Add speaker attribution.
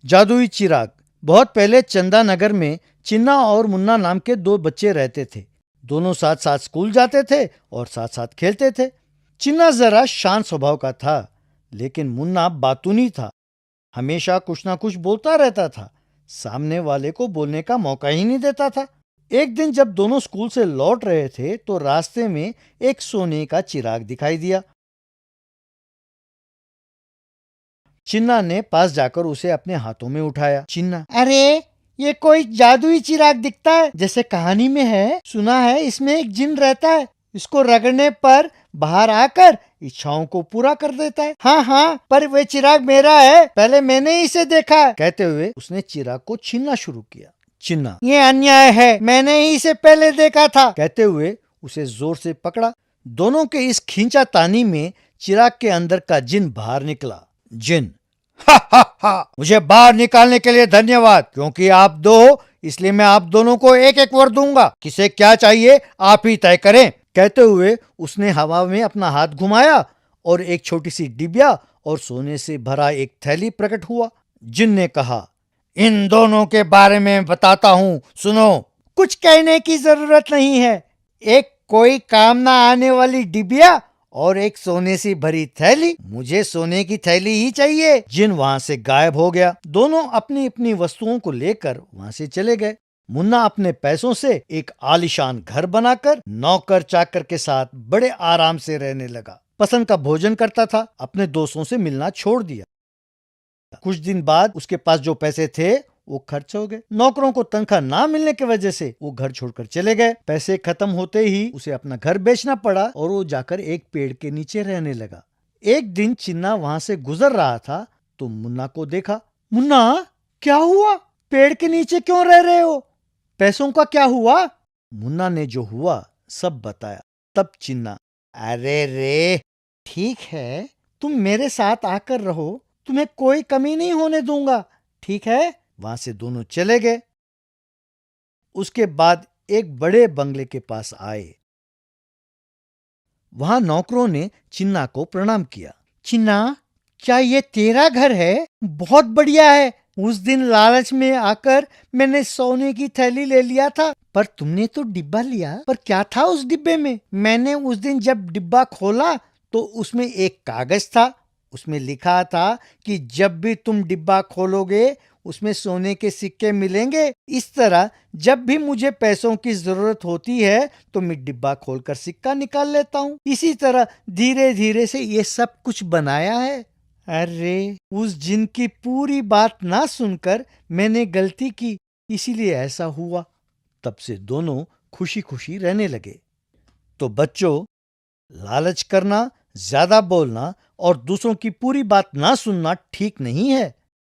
Speaker 1: जादुई चिराग। बहुत पहले चंदा नगर में चिन्ना और मुन्ना नाम के दो बच्चे रहते थे। दोनों साथ साथ स्कूल जाते थे और साथ साथ खेलते थे। चिन्ना जरा शांत स्वभाव का था, लेकिन मुन्ना बातूनी था। हमेशा कुछ ना कुछ बोलता रहता था, सामने वाले को बोलने का मौका ही नहीं देता था। एक दिन जब दोनों स्कूल से लौट रहे थे तो रास्ते में एक सोने का चिराग दिखाई दिया। चिन्ना ने पास जाकर उसे अपने हाथों में उठाया। चिन्ना, अरे ये कोई जादुई चिराग दिखता है, जैसे कहानी में है। सुना है इसमें एक जिन रहता है, इसको रगड़ने पर बाहर आकर इच्छाओं को पूरा कर देता है। हाँ हाँ, पर वे चिराग मेरा है, पहले मैंने ही इसे देखा है। कहते हुए उसने चिराग को छीनना शुरू किया। चिन्ना, ये अन्याय है, मैंने ही इसे पहले देखा था। कहते हुए उसे जोर से पकड़ा। दोनों के इस खींचातानी में चिराग के अंदर का जिन बाहर निकला। जिन, हा हा हा, मुझे बाहर निकालने के लिए धन्यवाद। क्योंकि आप दो हो, इसलिए मैं आप दोनों को एक एक वर दूंगा। किसे क्या चाहिए आप ही तय करें। कहते हुए उसने हवा में अपना हाथ घुमाया और एक छोटी सी डिबिया और सोने से भरा एक थैली प्रकट हुआ। जिन ने कहा, इन दोनों के बारे में बताता हूँ, सुनो। कुछ कहने की जरूरत नहीं है। एक कोई काम ना आने वाली डिबिया और एक सोने से भरी थैली। मुझे सोने की थैली ही चाहिए। जिन वहां से गायब हो गया। दोनों अपनी अपनी वस्तुओं को लेकर वहां से चले गए। मुन्ना अपने पैसों से एक आलीशान घर बनाकर नौकर चाकर के साथ बड़े आराम से रहने लगा। पसंद का भोजन करता था। अपने दोस्तों से मिलना छोड़ दिया। कुछ दिन बाद उसके पास जो पैसे थे वो खर्च हो गए। नौकरों को तनख्वाह ना मिलने की वजह से वो घर छोड़कर चले गए। पैसे खत्म होते ही उसे अपना घर बेचना पड़ा और वो जाकर एक पेड़ के नीचे रहने लगा। एक दिन चिन्ना वहां से गुजर रहा था तो मुन्ना को देखा। मुन्ना, क्या हुआ? पेड़ के नीचे क्यों रह रहे हो? पैसों का क्या हुआ? मुन्ना ने जो हुआ सब बताया। तब चिन्ना, अरे रे, ठीक है, तुम मेरे साथ आकर रहो, तुम्हें कोई कमी नहीं होने दूंगा, ठीक है? वहां से दोनों चले गए। उसके बाद एक बड़े बंगले के पास आए। वहां नौकरों ने चिन्ना को प्रणाम किया। चिन्ना, क्या ये तेरा घर है? बहुत बढ़िया है। उस दिन लालच में आकर मैंने सोने की थैली ले लिया था, पर तुमने तो डिब्बा लिया। पर क्या था उस डिब्बे में? मैंने उस दिन जब डिब्बा खोला तो उसमें एक कागज था। उसमें लिखा था कि जब भी तुम डिब्बा खोलोगे उसमें सोने के सिक्के मिलेंगे। इस तरह जब भी मुझे पैसों की जरूरत होती है तो मैं डिब्बा खोलकर सिक्का निकाल लेता हूँ। इसी तरह धीरे धीरे से ये सब कुछ बनाया है। अरे, उस जिन की पूरी बात ना सुनकर मैंने गलती की, इसीलिए ऐसा हुआ। तब से दोनों खुशी खुशी रहने लगे। तो बच्चों, लालच करना, ज्यादा बोलना और दूसरों की पूरी बात ना सुनना ठीक नहीं है।